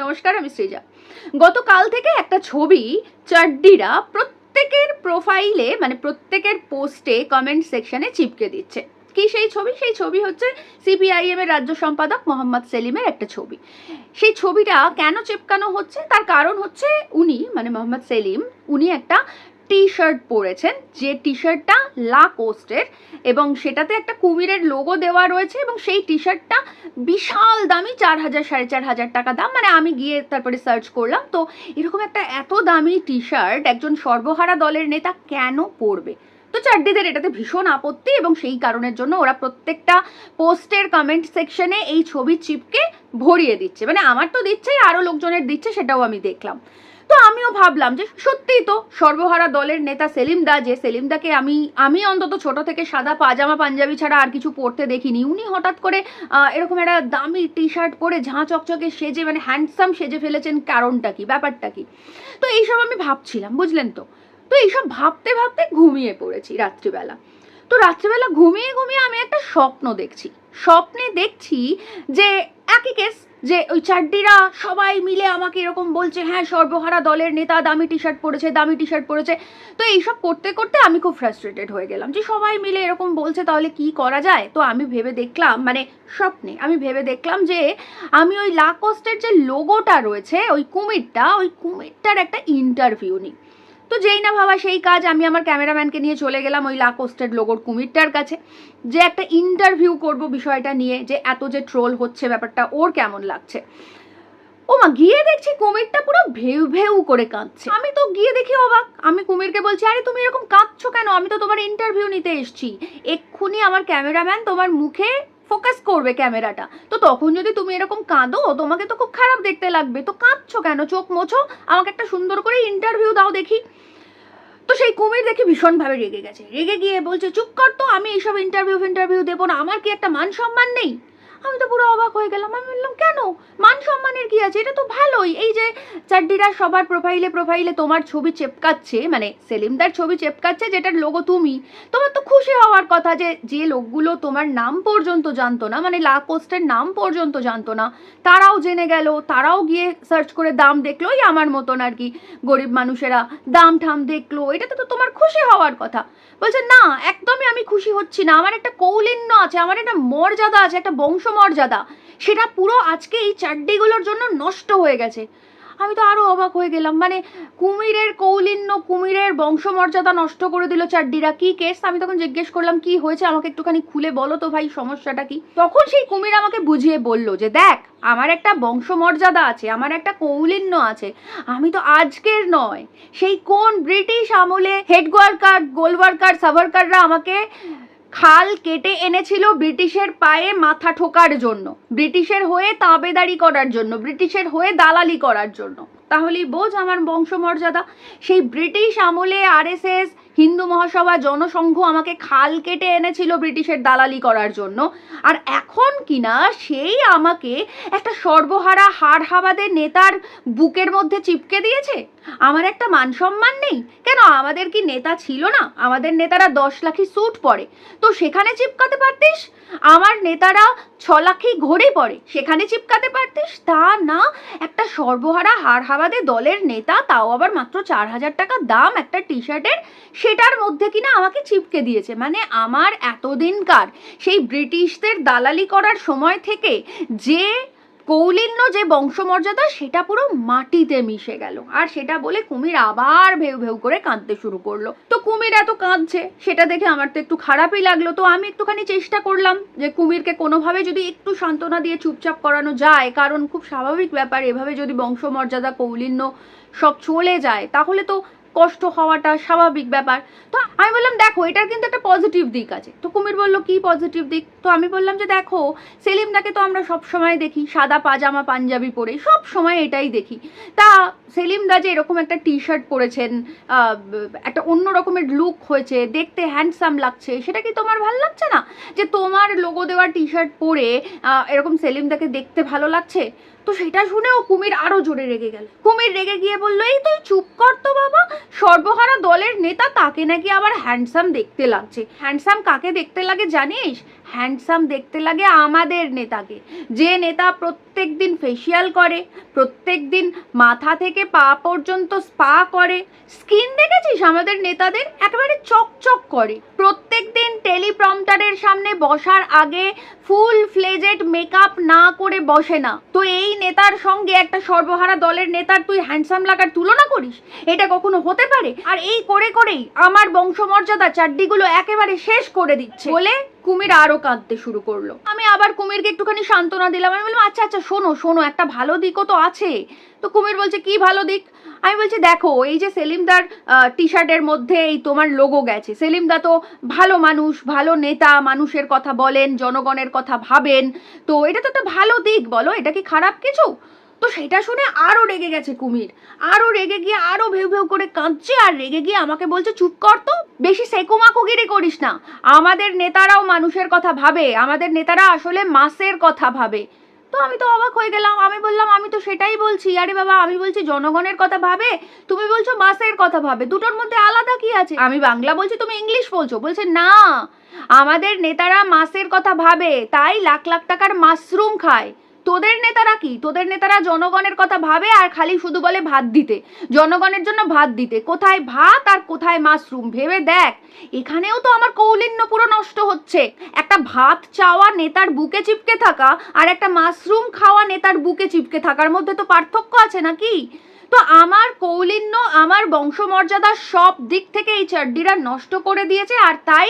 নমস্কার, আমি সৃজা। গতকাল থেকে একটা ছবি চাড্ডিরা প্রত্যেকের প্রোফাইলে মানে প্রত্যেকের পোস্টে কমেন্ট সেকশনে চিপকে দিচ্ছে। কি সেই ছবি? সেই ছবি হচ্ছে সিপিআইএম এর রাজ্য সম্পাদক মোহাম্মদ সেলিমের একটা ছবি। সেই ছবিটা কেন চিপকানো হচ্ছে তার কারণ হচ্ছে উনি মানে মোহাম্মদ সেলিম উনি একটা টি শার্ট পরেছেন, যে টি শার্টটা লা কোস্টের এবং সেটাতে একটা কুমিরের লোগো দেওয়া রয়েছে এবং সেই টি শার্টটা বিশাল দামি, 4,000 4,500 টাকা দাম। মানে আমি গিয়ে তারপরে সার্চ করলাম, তো এরকম একটা এত দামি টি শার্ট একজন সর্বহারা দলের নেতা কেন পরবে? তো চাড্ডিদের এটাতে ভীষণ আপত্তি এবং সেই কারণের জন্য ওরা প্রত্যেকটা পোস্টের কমেন্ট সেকশনে এই ছবি চিপকে ভরিয়ে দিচ্ছে। মানে আমার তো দিচ্ছেই, আরও লোকজনের দিচ্ছে, সেটাও আমি দেখলাম। তো আমিও ভাবলাম যে সত্যিই তো সর্বহারা দলের নেতা সেলিম দা, যে সেলিম দাকে আমি অন্তত ছোট থেকে সাদা পাজামা পাঞ্জাবি ছাড়া আর কিছু পরতে দেখিনি, উনি হঠাৎ করে এরকম একটা দামি টি শার্ট পরে ঝাঁ চকচকে সেজে মানে হ্যান্ডসাম সেজে ফেলেছেন। কারণটা কি, ব্যাপারটা কি? তো এইসব আমি ভাবছিলাম, বুঝলেন তো। তো এইসব ভাবতে ভাবতে ঘুমিয়ে পড়েছি রাত্রিবেলা। তো রাত্রিবেলা ঘুমিয়ে ঘুমিয়ে আমি একটা স্বপ্ন দেখছি। স্বপ্নে দেখছি যে একই কেস, যে ওই চাড্ডিরা সবাই মিলে আমাকে এরকম বলছে, হ্যাঁ সর্বহারা দলের নেতা দামি টি শার্ট পরেছে, দামি টি শার্ট পরেছে। তো এইসব করতে করতে আমি খুব ফ্রাস্ট্রেটেড হয়ে গেলাম যে সবাই মিলে এরকম বলছে, তাহলে কি করা যায়? তো আমি ভেবে দেখলাম, মানে স্বপ্নে আমি ভেবে দেখলাম যে আমি ওই লা কোস্টের যে লোগোটা রয়েছে, ওই কুমিরটার একটা ইন্টারভিউ নিই। তো যেই না ভাবা সেই কাজ, আমি আমার ক্যামেরাম্যানকে নিয়ে চলে গেলাম ওই লা কোস্টের লোগোর কুমিরটার কাছে, যে একটা ইন্টারভিউ করব বিষয়টা নিয়ে, যে এত যে ট্রোল হচ্ছে ব্যাপারটা ওর কেমন লাগছে। ও মা, গিয়ে দেখছি কুমিরটা পুরো ভেউ ভেউ করে কাঁদছে। আমি তো গিয়ে দেখি অবাক। আমি কুমিরকে বলছি, আরে তুমি এরকম কাঁদছো কেন? আমি তো তোমার ইন্টারভিউ নিতে এসছি। এক্ষুনি আমার ক্যামেরাম্যান তোমার মুখে ফোকাস করবে ক্যামেরাটা, তো তখন যদি তুমি এরকম কাঁদো তোমাকে তো খুব খারাপ দেখতে লাগবে। তো কাঁদছো কেন? চোখ মোছো, আমাকে একটা সুন্দর করে ইন্টারভিউ দাও দেখি। তো সেই কুমির দেখে ভীষণভাবে রেগে গেছে, রেগে গিয়ে বলছে, চুপ কর তো, আমি এইসব ইন্টারভিউ দেবো না, আমার কি একটা মান সম্মান নেই? আমি তো পুরো অবাক হয়ে গেলাম। আমি বললাম, কেন? মান সম্মানের কি আছে? এটা তো ভালোই। এই যে চাড্ডিরা সবার প্রোফাইলে তোমার ছবি চেপকাচ্ছে, মানে সেলিমদার ছবি চেপকাচ্ছে, যেটার লোগো তুমি, তোমার তো খুশি হওয়ার কথা। যে লোকগুলো তোমার নাম পর্যন্ত জানতো না, মানে লা কোস্টের নাম পর্যন্ত জানতো না, তারাও জেনে গেল, তারাও গিয়ে সার্চ করে দাম দেখলো, ওই আমার মতন আর কি গরিব মানুষেরা দাম ঠাম দেখলো, এটাতে তো তোমার খুশি হওয়ার কথা। বলছে, না একদমই আমি খুশি হচ্ছি না, আমার একটা কৌলিন্য আছে, আমার একটা মর্যাদা আছে, একটা বংশমর্যাদা, সেটা পুরো আজকে এই চাড্ডিগুলোর জন্য নষ্ট হয়ে গেছে। আমি তো আরো অবাক হয়ে গেলাম। মানে কুমিরের কৌলিন্য, কুমিরের বংশমর্যাদা নষ্ট করে দিল চাড্ডিরা, কি কেস? আমি তখন জিজ্ঞেস করলাম, কি হয়েছে আমাকে একটুখানি খুলে বলো তো ভাই, সমস্যাটা কি? তখন সেই কুমির আমাকে বুঝিয়ে বলল যে দেখ, আমার একটা বংশমর্যাদা আছে, আমার একটা কৌলিন্য আছে, আমি তো আজকের নয়, সেই কোন ব্রিটিশ আমলে হেডওয়ার্কার, গোলওয়ার্কার, সাভারকাররা আমাকে খাল কেটে এনেছিল ব্রিটিশের পায়ে মাথা ঠোকার জন্য, ব্রিটিশের হয়ে তাবেদারি করার জন্য, ব্রিটিশের হয়ে দালালি করার জন্য। তাহলেই বোঝ আমার বংশমর্যাদা। সেই ব্রিটিশ আমলে আরএসএস, হিন্দু মহাসভা, জনসংঘ আমাকে খাল কেটে এনেছিল ব্রিটিশের দালালি করার জন্য, আর এখন কিনা সেই আমাকে একটা সর্বহারা হাড়হাবাদের নেতার বুকের মধ্যে চিপকে দিয়েছে। আমার একটা মান সম্মান নেই কেন? আমাদের কি নেতা ছিল না? আমাদের নেতারা 10 লাখি স্যুট পরে, তো সেখানে চিপকাতে পারতিস। আমার নেতারা 6 লাখি ঘড়ি পরে, সেখানে চিপকাতে পারতিস। তা না, একটা সর্বহারা হাড়হাবাদে দলের নেতা, তাও আবার মাত্র 4,000 টাকা দাম একটা টি শার্টের, সেটার মধ্যে কিনা আমাকে চিপকে দিয়েছে। মানে আমার এতদিনকার সেই ব্রিটিশদের দালালি করার সময় থেকে যে কৌলিন্য, যে বংশমর্যাদা, সেটা পুরো মাটিতে মিশে গেল। আর সেটা বলে কুমির আবার ভেউ ভেউ করে কাঁদতে শুরু করলো। তো কুমির এত কাঁদছে সেটা দেখে আমার তো একটু খারাপই লাগলো। তো আমি একটুখানি চেষ্টা করলাম যে কুমিরকে কোনোভাবে যদি একটু সান্ত্বনা দিয়ে চুপচাপ করানো যায়, কারণ খুব স্বাভাবিক ব্যাপার, এভাবে যদি বংশমর্যাদা, কৌলিন্য সব চলে যায় তাহলে তো কষ্ট হওয়াটা স্বাভাবিক ব্যাপার। তো আমি বললাম, দেখো এটার কিন্তু একটা পজিটিভ দিক আছে। তো কুমির বললো, কি পজিটিভ দিক? তো আমি বললাম যে দেখো, সেলিমদাকে তো আমরা সব সময় দেখি সাদা পাজামা পাঞ্জাবি পরে, সব সময় এটাই দেখি। তা সেলিমদা যে এরকম একটা টি শার্ট পরেছেন, একটা অন্য রকমের লুক হয়েছে, দেখতে হ্যান্ডসাম লাগছে, সেটা কি তোমার ভালো লাগছে না? যে তোমার লোগো দেওয়া টি শার্ট পরে এরকম সেলিমদাকে দেখতে ভালো লাগছে? তো সেটা শুনেও কুমির আরো জোরে রেগে গেল। কুমির রেগে গিয়ে বললো, এই তুই চুপ কর তো বাবা, সর্বহারা দলের নেতা, তাকে নাকি আবার হ্যান্ডসাম দেখতে লাগছে। হ্যান্ডসাম কাকে দেখতে লাগে জানিস? হ্যান্ডসাম দেখতে লাগে আমাদের নেতাকে, যে নেতা প্রত্যেক দিন ফেসিয়াল করে, প্রত্যেক দিন মাথা থেকে পা পর্যন্ত স্পা করে। স্কিন দেখেছিস আমাদের নেতাদের একেবারে চকচক করে। প্রত্যেক দিন টেলিপ্রম্পটারের সামনে বসার আগে ফুল ফ্লেজেড মেকআপ না করে বসে না। তো এই নেতার সঙ্গে একটা সর্বহারা দলের নেতার তুই হ্যান্ডসাম লাগার তুলনা করিস? এটা কখনো হতে পারে? আর এই করে করেই আমার বংশমর্যাদা চাড্ডিগুলো একেবারে শেষ করে দিচ্ছে বলে কুমির আরো কাঁদতে শুরু করলো। আমি আবার কুমিরকে একটুখানি সান্ত্বনা দিলাম। আমি বললাম আচ্ছা আচ্ছা শোনো শোনো, একটা ভালো দিকও তো আছে। তো কুমির বলছে কি ভালো দিক? আমি বলছি দেখো, এই যে সেলিমদার টি শার্টের মধ্যে এই তোমার লোগো গেছে, সেলিমদা তো ভালো মানুষ, ভালো নেতা, মানুষের কথা বলেন, জনগণের কথা ভাবেন, তো এটা তো একটা ভালো দিক, বলো এটা কি খারাপ কিছু? তো সেটা শুনে আরো রেগে গেছে কুমির, আরো রেগে গিয়ে আরো ভেউ ভেউ করে কাঁদছে, আর রেগে গিয়ে আমাকে বলছে চুপ কর তো, বেশি সেকুমাকুগিরি করিস না, আমাদের নেতারাও মানুষের কথা ভাবে, আমাদের নেতারা আসলে মাসের কথা ভাবে। তো আমি তো অবাক হয়ে গেলাম। আমি বললাম আমি তো সেটাই বলছি, আরে বাবা আমি বলছি জনগণের কথা ভাবে, তুমি বলছো মাসের কথা ভাবে, দুটোর মধ্যে আলাদা কি আছে? আমি বাংলা বলছি, তুমি ইংলিশ বলছো। বলছে না, আমাদের নেতারা মাসের কথা ভাবে, তাই লাখ লাখ টাকার মাশরুম খায়। তোদের নেতারা কি? তোদের নেতারা জনগণের কথা ভাবে আর খালি শুধু বলে ভাত দিতে, জনগণের জন্য ভাত দিতে। কোথায় ভাত আর কোথায় মাশরুম ভেবে দেখ। এখানেও তো আমার কৌলিন্য পুরো নষ্ট হচ্ছে। একটা ভাত চাওয়া নেতার বুকে চিপকে থাকা আর একটা মাশরুম খাওয়া নেতার বুকে চিপকে থাকার মধ্যে তো পার্থক্য আছে নাকি? তো আমার কৌলিন্য, আমার বংশমর্যাদা সব দিক থেকে এই চাড্ডিরা নষ্ট করে দিয়েছে, আর তাই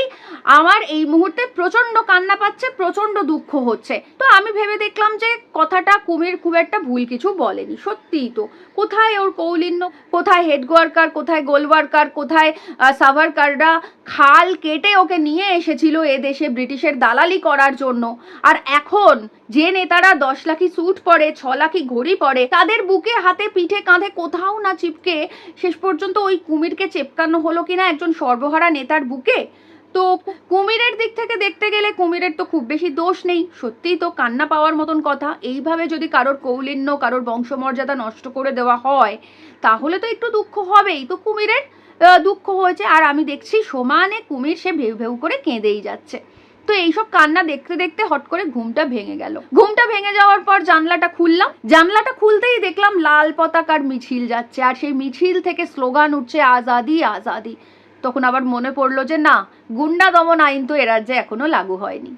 আমার এই মুহূর্তে প্রচন্ড কান্না পাচ্ছে, প্রচন্ড দুঃখ হচ্ছে। তো আমি ভেবে দেখলাম যে কথাটা কুমির খুব একটা ভুল কিছু বলেনি, সত্যিই তো। কোথায় ওর কৌলিন্য, কোথায় হেড ওয়ার্কার, কোথায় গোল ওয়ার্কার, কোথায় সাভারকাররা খাল কেটে ওকে নিয়ে এসেছিল এ দেশে ব্রিটিশের দালালি করার জন্য। আর এখন যে নেতারা 10 লাখি স্যুট পরে, 6 লাখি ঘড়ি পরে, তাদের বুকে হাতে পিঠে কাঁধে কোথাও না চিপকে শেষ পর্যন্ত ওই কুমিরকে চেপকানো হলো কিনা একজন সর্বহারা নেতার বুকে। তো কুমিরের দিক থেকে দেখতে গেলে কুমিরের তো খুব বেশি দোষ নেই, সত্যিই তো কান্না পাওয়ার মতন কথা। এইভাবে যদি কারোর কৌলিন্য, কারোর বংশমর্যাদা নষ্ট করে দেওয়া হয় তাহলে তো একটু দুঃখ হবেই। তো কুমিরের দুঃখ হয়েছে, আর আমি দেখছি সমানে কুমির সে ভেউ ভেউ করে কেঁদেই যাচ্ছে। তো এইসব কান্না দেখতে দেখতে হট করে ঘুমটা ভেঙে গেল। ঘুমটা ভেঙে যাওয়ার পর জানলাটা খুললাম, জানলাটা খুলতেই দেখলাম লাল পতাকার মিছিল যাচ্ছে, আর সেই মিছিল থেকে স্লোগান উঠছে আজাদি আজাদি। তখন আবার মনে পড়লো যে না, গুন্ডা দমন আইন তো এ রাজ্যে এখনো লাগু হয়নি।